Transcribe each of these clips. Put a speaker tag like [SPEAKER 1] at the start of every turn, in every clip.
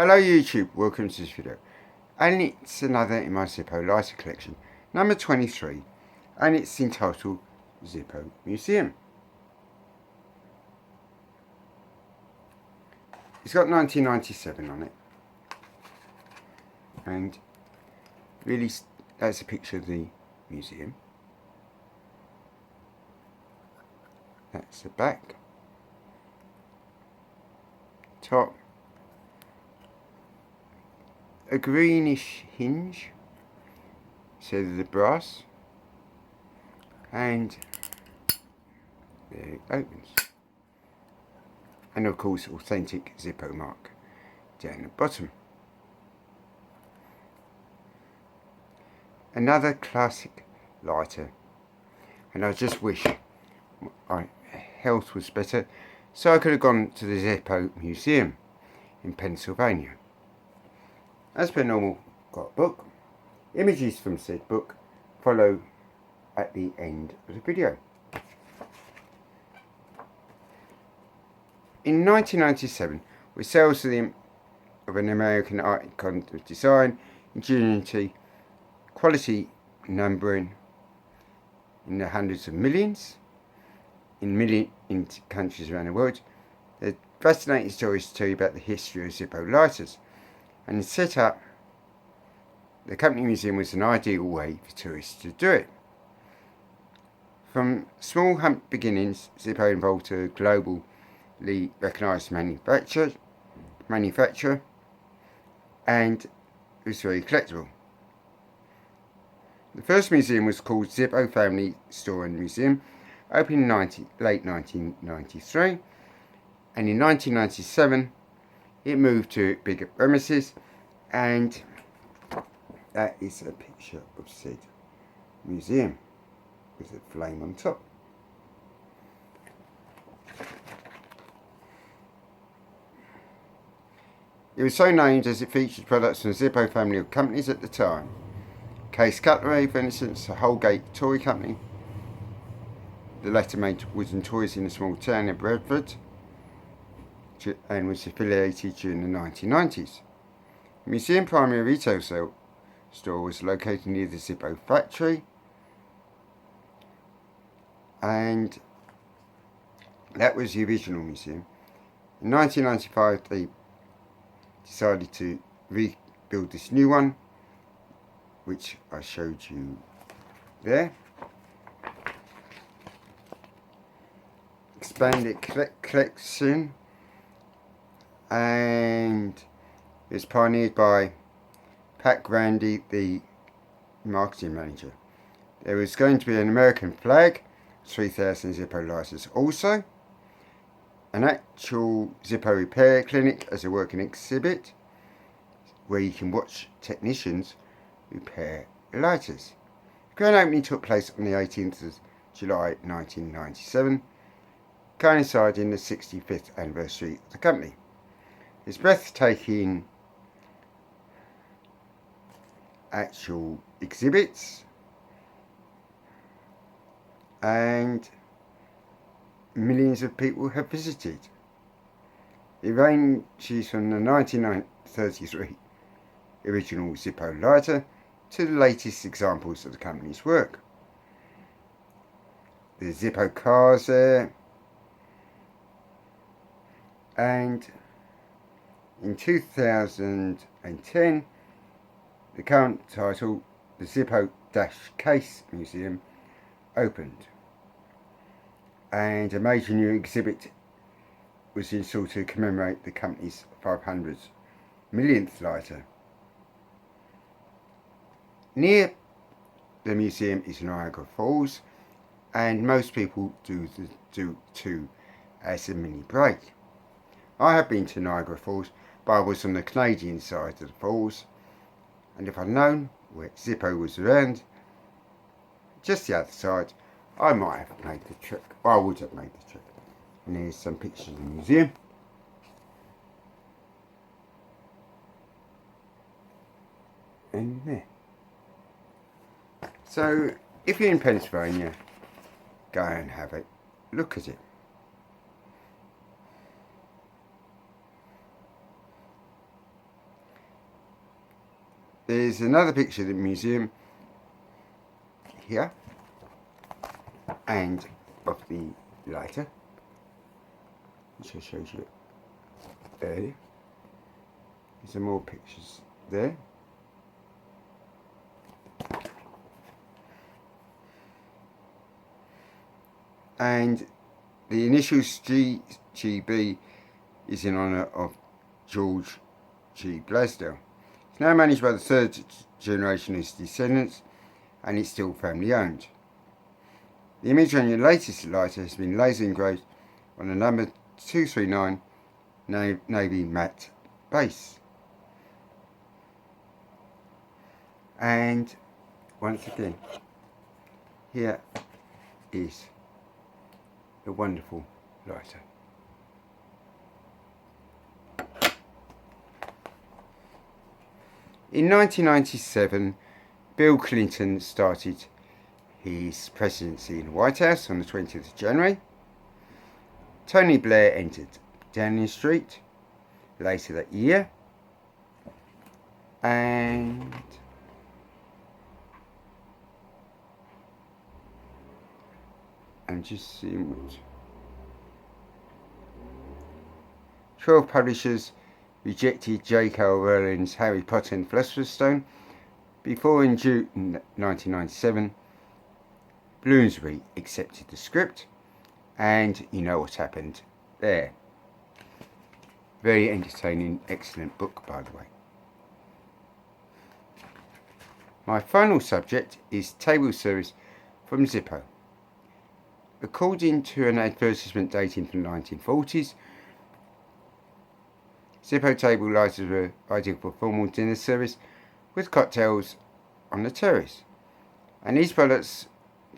[SPEAKER 1] Hello YouTube, welcome to this video, and it's another in my Zippo lighter collection, number 23, and it's entitled Zippo Museum. It's got 1997 on it, and really that's a picture of the museum. That's the back, top, a greenish hinge, so the brass, and there it opens. And of course, authentic Zippo mark down the bottom. Another classic lighter, and I just wish my health was better, so I could have gone to the Zippo Museum in Pennsylvania. As per normal, got a book. Images from said book follow at the end of the video. In 1997, with sales of an American icon of design, ingenuity, quality numbering in the hundreds of millions, in countries around the world, the fascinating stories to tell you about the history of Zippo lighters. And set up, the company museum was an ideal way for tourists to do it. From small humble beginnings, Zippo involved a globally recognised manufacturer, and it was very collectible. The first museum was called Zippo Family Store and Museum, opened in late 1993, and in 1997 it moved to bigger premises, and that is a picture of said museum with a flame on top. It was so named as it featured products from the Zippo family of companies at the time. Case Cutlery, for instance, a Holgate toy company. The latter made wooden toys in a small town in Bradford and was affiliated during the 1990s. The museum primary retail store was located near the Zippo factory, and that was the original museum. In 1995 they decided to rebuild this new one, which I showed you there. Expanded collection, and it was pioneered by Pat Grandy, the marketing manager. There was going to be an American flag, 3,000 Zippo lighters also, an actual Zippo repair clinic as a working exhibit where you can watch technicians repair lighters. The grand opening took place on the 18th of July 1997, coinciding the 65th anniversary of the company. It's breathtaking actual exhibits, and millions of people have visited. It ranges from the 1933 original Zippo lighter to the latest examples of the company's work. The Zippo cars there, and in 2010 the current title, the Zippo Case Museum, opened, and a major new exhibit was installed to commemorate the company's 500 millionth lighter. Near the museum is Niagara Falls, and most people do too as a mini break. I have been to Niagara Falls, but I was on the Canadian side of the falls, and if I'd known where Zippo was around, just the other side, I might have made the trip. I would have made the trip. And here's some pictures of the museum. And there. So, if you're in Pennsylvania, go and have a look at it. There's another picture of the museum here, and of the lighter, which I showed you earlier. There's some more pictures there. And the initials GGB is in honour of George G. Blaisdell. It's now managed by the third generation of his descendants, and it's still family owned. The image on your latest lighter has been laser engraved on the number 239 navy matte base. And once again, here is the wonderful lighter. In 1997, Bill Clinton started his presidency in the White House on the 20th of January. Tony Blair entered Downing Street later that year. And I'm just seeing which. 12 publishers rejected J.K. Rowling's Harry Potter and the Philosopher's Stone before, in June 1997, Bloomsbury accepted the script, and you know what happened there. Very entertaining, excellent book, by the way. My final subject is table service from Zippo. According to an advertisement dating from the 1940s, Zippo table lighters were ideal for formal dinner service with cocktails on the terrace. And these products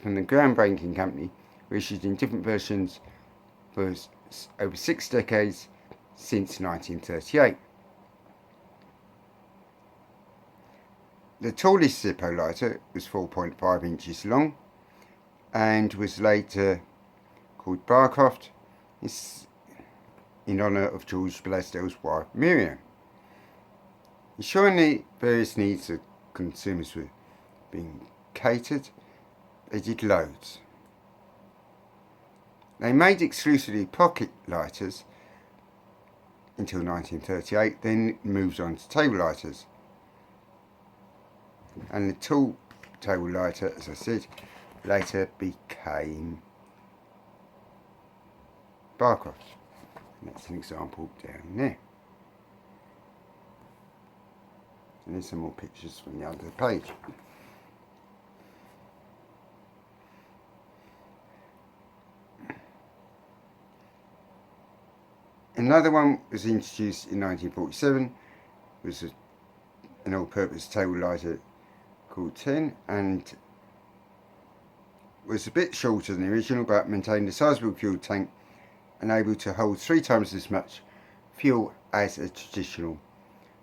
[SPEAKER 1] from the groundbreaking company were issued in different versions for over 6 decades since 1938. The tallest Zippo lighter was 4.5 inches long and was later called Barcroft. It's in honour of George Blaisdell's wife Miriam. Ensuring the various needs of consumers were being catered, they did loads. They made exclusively pocket lighters until 1938, then moved on to table lighters. And the tall table lighter, as I said, later became Barcroft. And that's an example down there. And there's some more pictures from the other page. Another one was introduced in 1947, was an all-purpose table lighter called 10, and was a bit shorter than the original, but maintained a sizable fuel tank and able to hold 3 times as much fuel as a traditional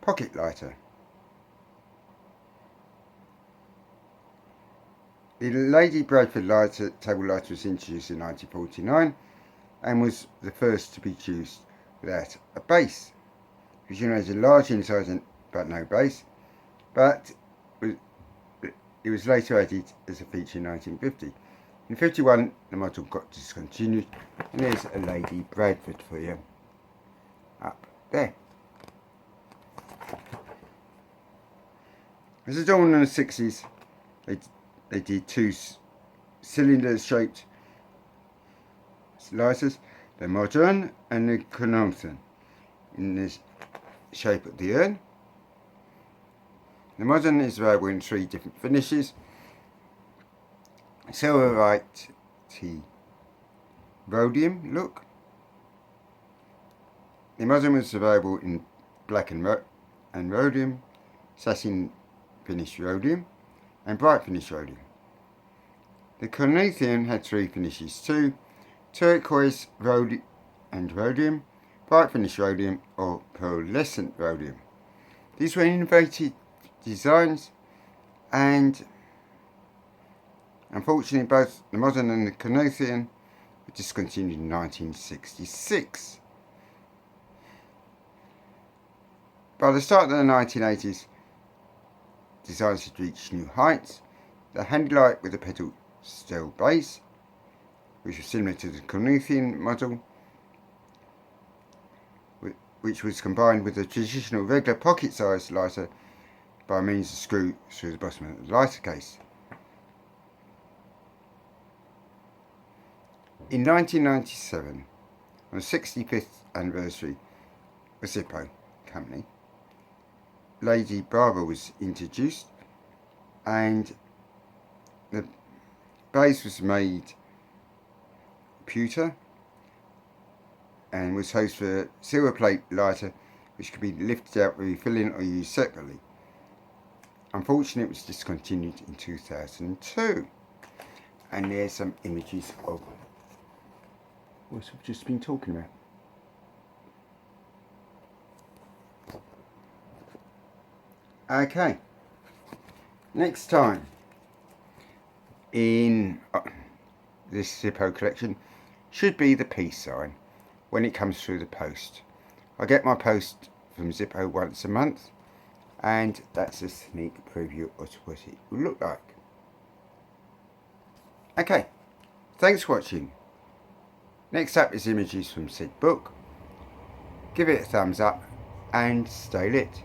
[SPEAKER 1] pocket lighter. The Lady Bradford table lighter was introduced in 1949 and was the first to be used without a base. It generated large inside but no base, but it was later added as a feature in 1950. In 1951, the model got discontinued, and there's a Lady Bradford for you up there. As a dawn in the 60s, they did 2 cylinder-shaped lighters, the Modern and the Chronothan, in the shape of the urn. The Modern is available in 3 different finishes: silver, white, tea, rhodium look. The Modern was available in black and rhodium, satin finish rhodium, and bright finish rhodium. The Chronothan had 3 finishes too: turquoise and rhodium, bright finish rhodium, or pearlescent rhodium. These were innovative designs, and unfortunately both the Modern and the Chronothan were discontinued in 1966. By the start of the 1980s, designed to reach new heights. The handy light with a pedal steel base, which was similar to the Corinthian model, which was combined with a traditional regular pocket-sized lighter by means of screw through the bottom of the lighter case. In 1997, on the 65th anniversary of Zippo Company, Lady Barbara was introduced, and the base was made pewter and was housed for a silver plate lighter which could be lifted out for refilling or used separately. Unfortunately, it was discontinued in 2002. And there's some images of what we've just been talking about. Okay, next time in this Zippo collection should be the peace sign when it comes through the post. I get my post from Zippo once a month, and that's a sneak preview of what it will look like. Okay, thanks for watching. Next up is images from said book. Give it a thumbs up and stay lit.